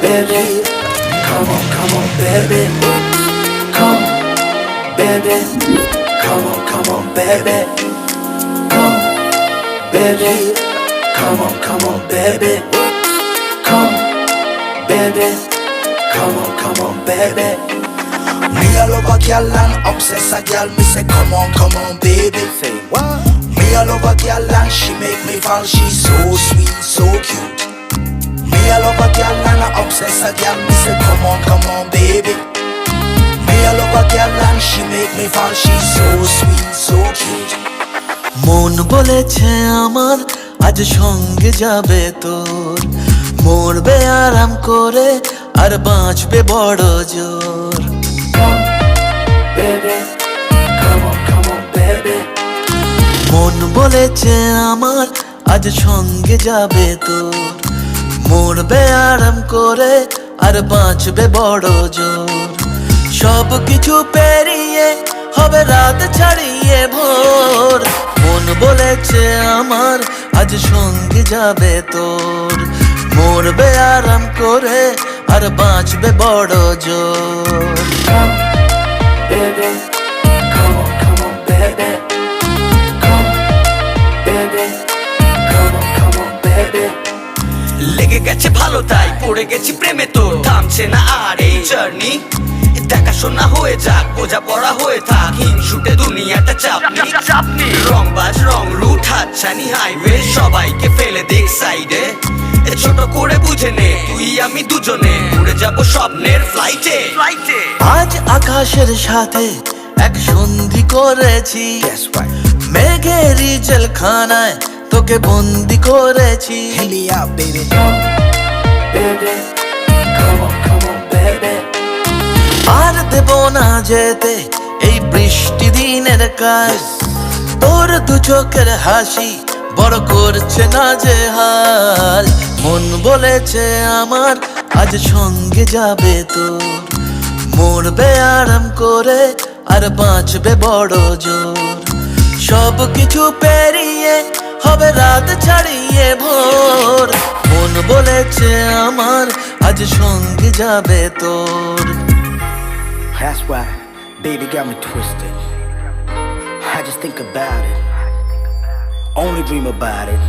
baby. Come on, baby. Come, baby. Come on, baby. Come, baby. Come on, baby. Come, baby. Come on, baby. Me all over girl and obsess a girl. Me say come on, baby. Say what? Me all over girl and she make me fall. She's so sweet, so cute. Me all over girl and I obsess a girl. Me say come on, baby. Me all over girl and she make me fall. She's so sweet, so cute. মন বলেছে আমার আজ সঙ্গে যাবে তোর, মরবে আরাম করে আর বাঁচবে বড় জোর। Come, baby. Come on, baby. মন বলেছে আমার আজ সঙ্গে যাবে তোর, মরবে আরাম করে আর বাঁচবে বড় জোর। সব কিছু পেরিয়ে হবে রাত ছাড়িয়ে ভোর। মন বলেছে আমার আজ সঙ্গে যাবে তোর, মরবে আরাম করে আর বাঁচবে বড় জোর। Come, baby. Come on, baby. Come, baby. Come on, baby. লেগে গেছে ভালো তাই পড়ে গেছি প্রেমে, তোর থামছে না আর এই জার্নি। দেখাশোনা হয়ে যাক, বোঝা পড়া হয়ে থাক, হিংসুটে দুনিয়াটা চাপনি। রংবাজ রং রুট হাতছানি হাইওয়ে, সবাইকে ফেলে দেখ সাইডে। ছোট করে বুঝে নে তুই আমি দুজনে উড়ে যাবো স্বপ্নের ফ্লাইটে। আজ আকাশের সাথে এক সন্ধি করেছি, মেঘেরই জেলখানায় তোকে বন্দি করেছি। Hit me out, baby. Come, baby. Come on, baby. আর দেব না যেতে এই বৃষ্টি দিনের কাজ, তোর দু চোখের হাসি বড় করছে না যে হাল। মন বলেছে আমার আজ সঙ্গে যাবে তোর, মরবে আরাম করে আর বাঁচবে বড় জোর। সব কিছু পেরিয়ে হবে রাত ছাড়িয়ে ভোর। মন বলেছে আমার আজ সঙ্গে যাবে তোর। That's why baby got me twisted. I just think about it, only dream about it.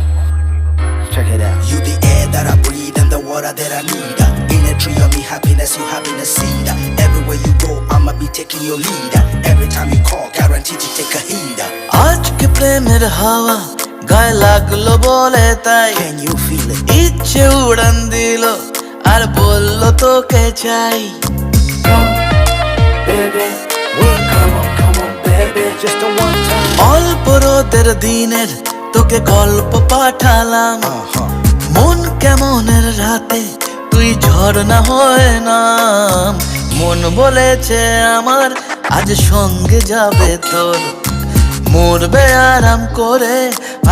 Check it out. You the air that I breathe and the water that I need. Energy of me happiness, you having a seed. Everywhere you go, I'ma be taking your lead. Every time you call, guaranteed to take a heed. আজকে প্রেমের হাওয়া গায়ে লাগলো বলে তাই, Can you feel it? ইচ্ছে উড়ান দিল আর বললো তোকে চাই। Come, baby. Come on, baby. Just a one time. অল্প রোদের দিনের তোকে গল্প পাঠালাম, মন কেমনের রাতে তুই ঝর্ণা হয়ে নাম। মন বলেছে আমার আজ সঙ্গে যাবে তোর, মরবে আরাম করে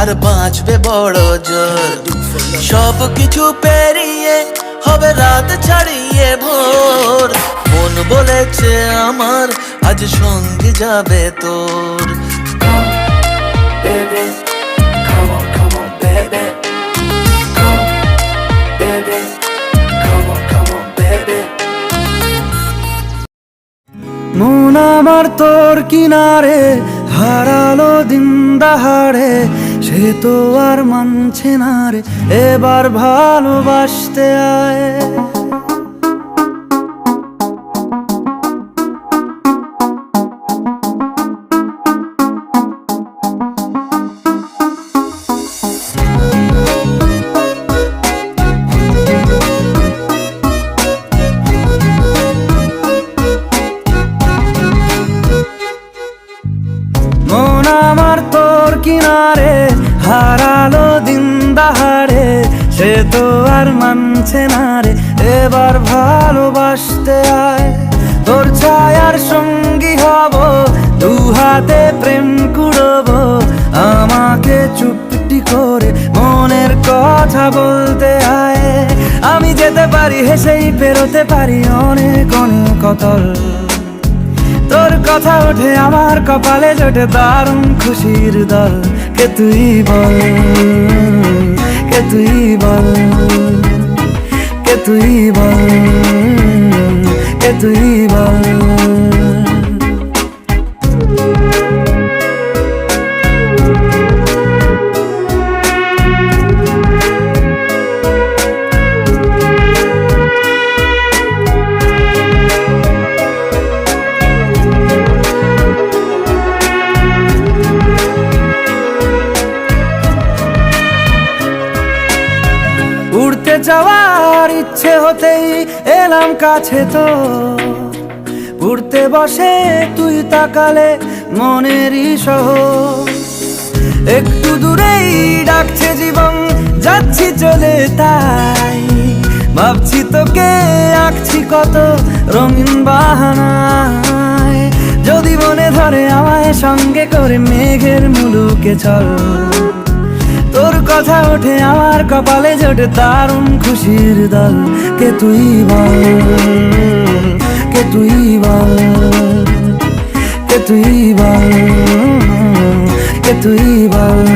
আর বাঁচবে বড় জোর। সব কিছু পেরিয়ে হবে রাত ছাড়িয়ে ভোর। মন বলেছে আমার আজ সঙ্গে যাবে তোর। Come, baby. Come on, baby. Come, baby. Come on, baby. মন আমার তোর কিনারে হারালো দিন দাহাড়ে, সে তো আর মানছে না রে এবার ভালোবাসতে আয়। মন আমার তোর কিনারে হারালো দিন দাহাড়ে, সে তো আর মানছে না রে এবার ভালোবাসতে আয়। তোর ছায়ার সঙ্গী হব, দু হাতে প্রেম কুড়বো, আমাকে চুপটি করে মনের কথা বলতে আয়। আমি যেতে পারি হেসেই পেরোতে পারি অনেক অনেক অতল, তোর কথা ওঠে আমার কপালে জোটে দারুণ খুশির দল। কে তুই বল, কে তুই বল, কে তুই বল, কে তুই বল। উড়তে যাওয়ার ইচ্ছে হতেই এলাম কাছে তো, উড়তে বসে তুই তাকালে মনেরই শহর। একটু দূরেই ডাকছে জীবন, যাচ্ছি চলে তাই ভাবছি তোকে আঁকছি কত রঙিন বাহানায়। যদি মনে ধরে আমায় সঙ্গে করে মেঘের মুলুকে চল, তোর কথা ওঠে আমার কপালে জোটে দারুণ খুশির দল। কে তুই বল, কে তুই বল, কে তুই বল, কে তুই বল।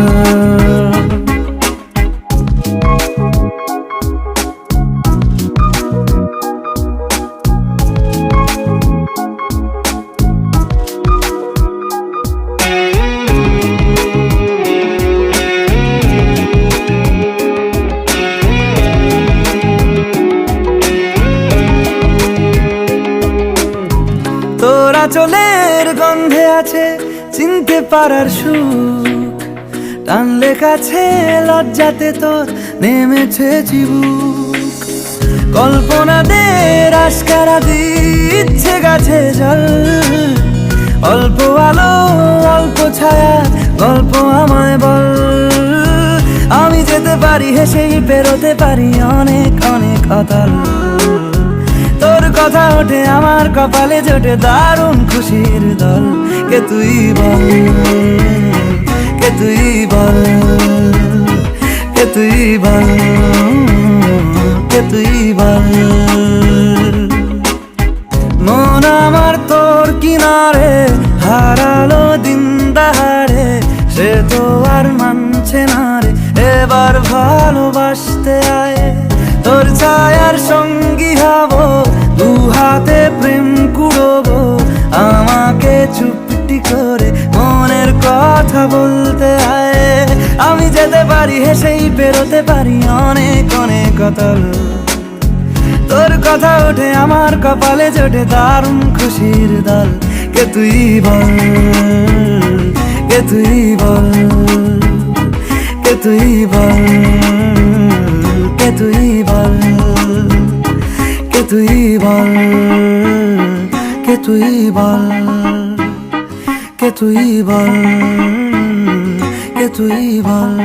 তোরা চলের গন্ধে আছে চিনতে পারার সুখ, টানলে কাছে লজ্জাতে তোর নেমেছে চিবুক। কল্পনাদের আশকারা দিচ্ছে গাছে জল, অল্প আলো অল্প ছায়া গল্প আমায় বল। আমি যেতে পারি হেসেই পেরোতে পারি অনেক অনেক অতল। তোর কথা ওঠে আমার কপালে জোটে দারুণ খুশির দল। কে তুই বল, কে তুই বল, কে তুই বল, কে তুই বল। মন আমার তোর কিনারে হারালো দিন দাহাড়ে, সে তো আর মানছে না রে এবার ভালোবাসতে আয়। তোর ছায়ার সঙ্গী হব, দু হাতে প্রেম কুড়বো, আমাকে চুপটি করে মনের কথা বলতে আয়। আমি যেতে পারি হেসেই পেরোতে পারি অনেক অনেক অতল। তোর কথা ওঠে আমার কপালে জোটে দারুণ খুশির দল। কে তুই বল, কে তুই বল, কে তুই বল, কে তুই বল, কে তুই বল, কে তুই বল, কে তুই বল, কে তুই বল।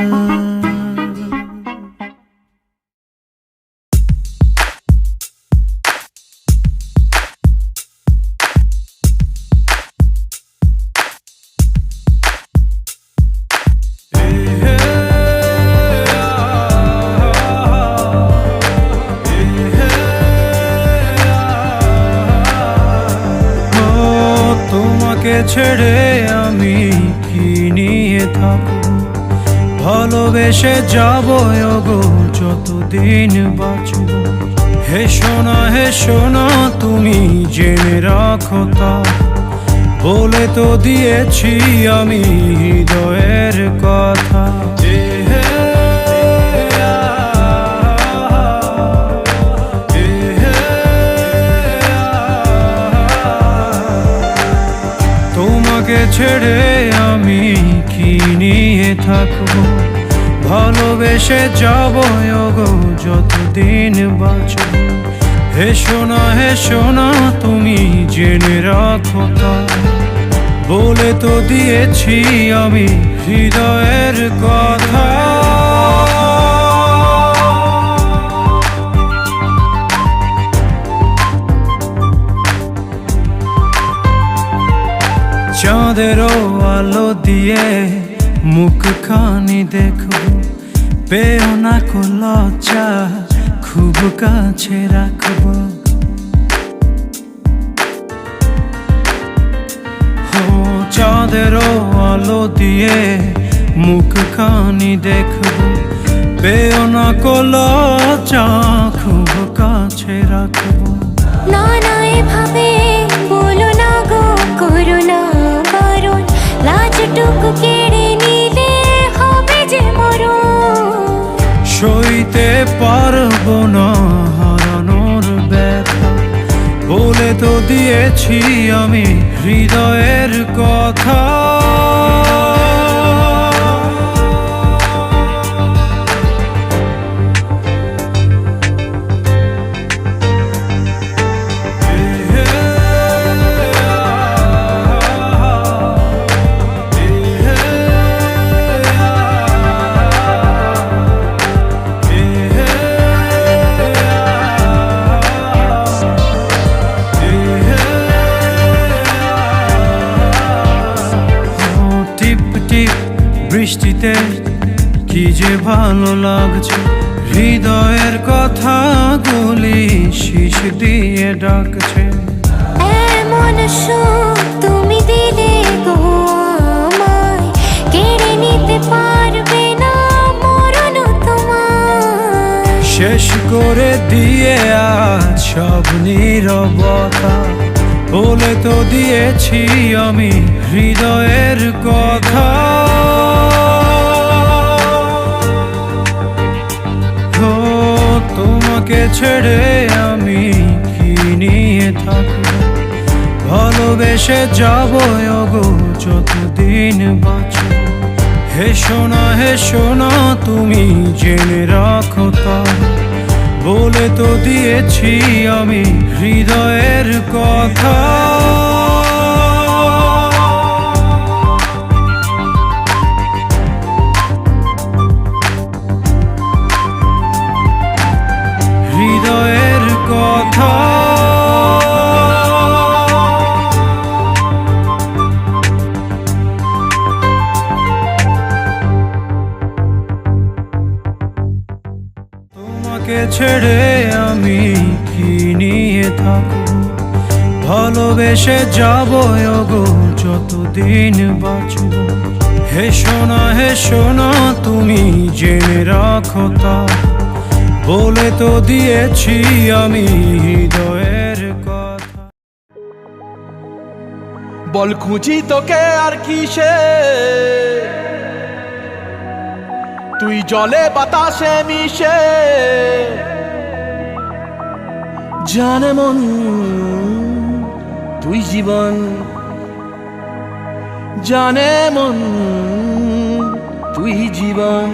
ছেড়ে আমি কি নিয়ে থাকবো, ভালোবেসে যাবো গো যতদিন বাঁচবো। হেসো না তুমি জেনে রাখো তা, বলে তো দিয়েছি আমি হৃদয়ের কথা। ছেড়ে আমি কি নিয়ে থাকবো, ভালোবেসে যাবো গো যতদিন বাঁচবো। হেসো না তুমি জেনে রাখো তা, বলে তো দিয়েছি আমি হৃদয়ের কথা। চাঁদেরও আলো দিয়ে মুখখানি দেখবো, পেও না কো লজ্জা খুব কাছে রাখবো। চাঁদেরও আলো দিয়ে মুখখানি দেখবো, পেও না কো লজ্জা খুব কাছে কাছে রাখবো। না না এভাবে বলো না গো, করো না বারণ, লাজটুকু কেড়ে নিলে হবে যে মরণ। সইতে পারবো না হারানোর ব্যথা, বলে তো দিয়েছি আমি হৃদয়ের কথা। বৃষ্টিতে কি যে ভালো লাগছে, হৃদয়ের কথাগুলি শীষ দিয়ে ডাকছে। এমন সুখ তুমি দিলে গো আমায়, কেড়ে নিতে পারবে না মরণ তোমার। শেষ করে দিয়ে আজ সব নীরবতা, বলে তো দিয়েছি আমি হৃদয়ের কথা। ও তোমাকে ছেড়ে আমি কি নিয়ে থাকবো, ভালোবেসে যাবো গো যতদিন বাঁচব। হে সোনা তুমি জেনে রাখো তা, বলে তো দিয়েছি আমি হৃদয়ের কথা। হৃদয়ের কথা। তোমাকে ছেড়ে আমি কি নিয়ে থাকবো, ভালোবেসে যাবো গো যতদিন বাঁচব। হে সোনা তুমি জেনে রাখো তা, বলে তো দিয়েছি আমি হৃদয়ের কথা। বল খুঁজি তোকে আর কিসে, তুই জলে বাতাসে মিশে। জানে মন তুই জীবন, জানে মন তুই জীবন।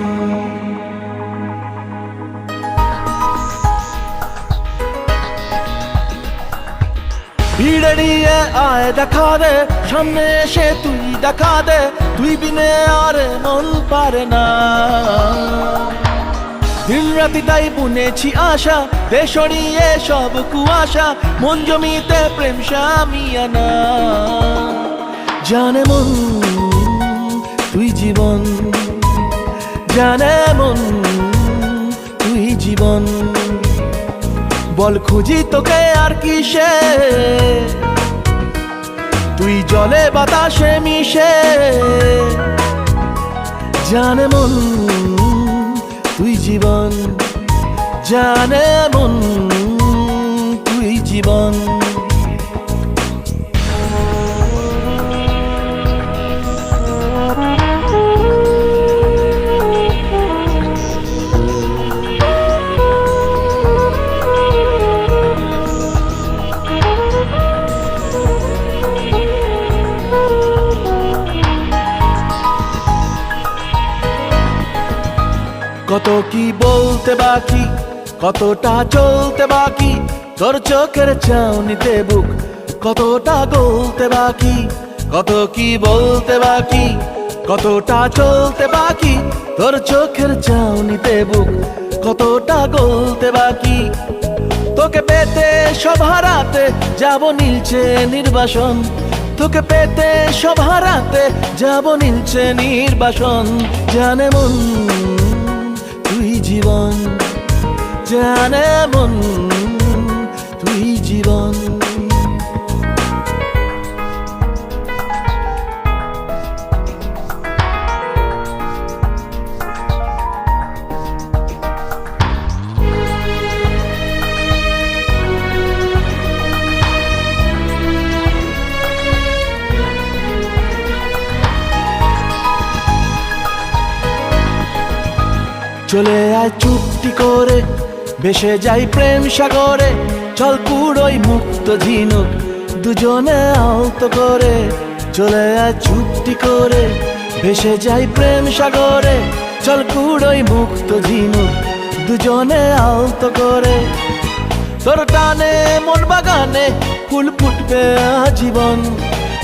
ভিড়ে নিয়ে আয় দেখা দে, সামনে এসে তুই দেখা দে, তুই বিনে আর মন পারে না। দিন রাতি তাই বুনেছি আশা, দে সরিয়ে সব কুয়াশা, মন জমিতে প্রেম শামিয়ানা। জানে মন তুই জীবন, জানে মন তুই জীবন। বল খুঁজি তোকে আর কিসে, তুই জলে বাতাসে মিশে। জানে মন তুই জীবন, জানে মন তুই জীবন। কত কি বলতে বাকি, কতটা চলতে বাকি, তোর চোখের চাউনিতে বুক কতটা গলতে বাকি। কত কি বলতে বাকি, কতটা চলতে বাকি, তোর চোখের চাউনিতে বুক কতটা গলতে বাকি। তোকে পেতে সব হারাতে যাব নীলছে নির্বাসন, তোকে পেতে সব হারাতে যাব নীলছে নির্বাসন। জানে মন তুই জীবন, জানে মন তুই জীবন। চলে আয় চুপটি করে, ভেসে যাই প্রেম সাগরে। চল কুড়োই মুক্ত ঝিনুক, দুজনে আলতো করে। চলে আয় চুপটি করে, ভেসে যাই প্রেম সাগরে। চল কুড়োই মুক্ত ঝিনুক, দুজনে আলতো করে। তোর টানে মন বাগানে ফুল ফুটবে আজীবন।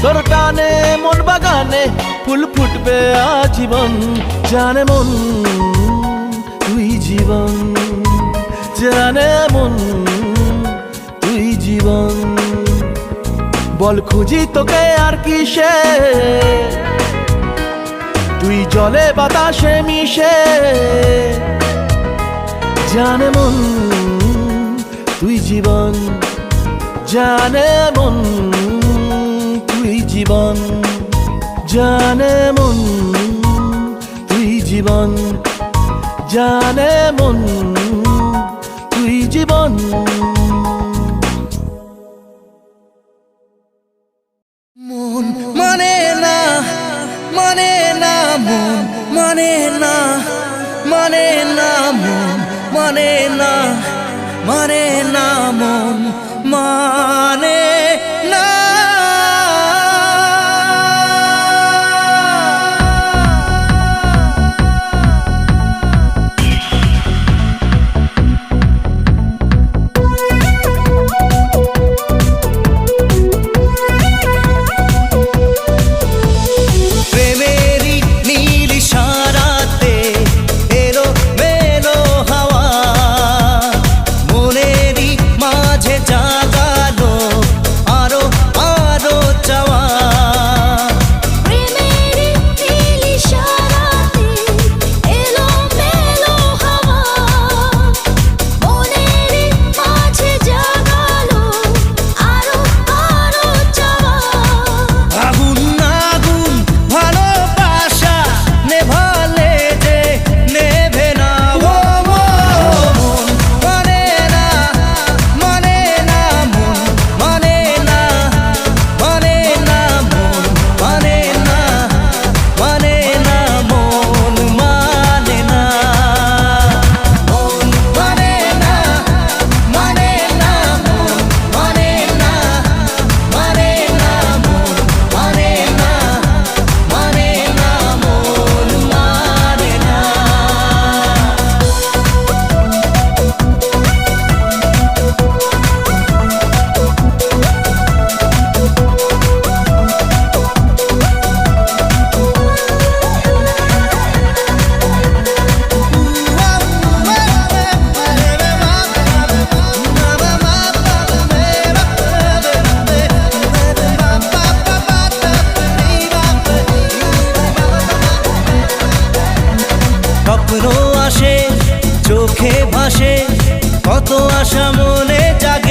তোর টানে মন বাগানে ফুল ফুটবে আজীবন। জানে মন তুই জীবন, জানে মন তুই জীবন। বল খুঁজি তোকে আর কিসে, তুই জলে বাতাসে মিশে। জানে মন তুই জীবন, জানে মন তুই জীবন। জানে মন তুই জীবন, জানে মন তুই জীবন। মন মানে না, মানে না, মন মানে না, মানে না, মন মানে না, মানে না, মন মানে না। প্রেমেরই নীল ইশারাতে এলো মেলো হাওয়া, মনেরই মাঝে জাগালো আরো আরো চাওয়া। প্রেমের নীল ইশারাতে এলোমেলো হাওয়া, মনের মাঝে জাগালো আরো আরো চাওয়া। আগুন আগুন ভালোবাসা নেভালে যে নেভে না। ও মন মানে না, মানে না, মন মানে না, মানে না, মন মানে না, মানে না, মন মানে না। মন মানে না, মানে না, মন মানে না, মানে না, মন মানে না, মানে না, মন মানে না। স্বপ্ন আসে চোখে ভাসে, কত আশা মনে জাগে।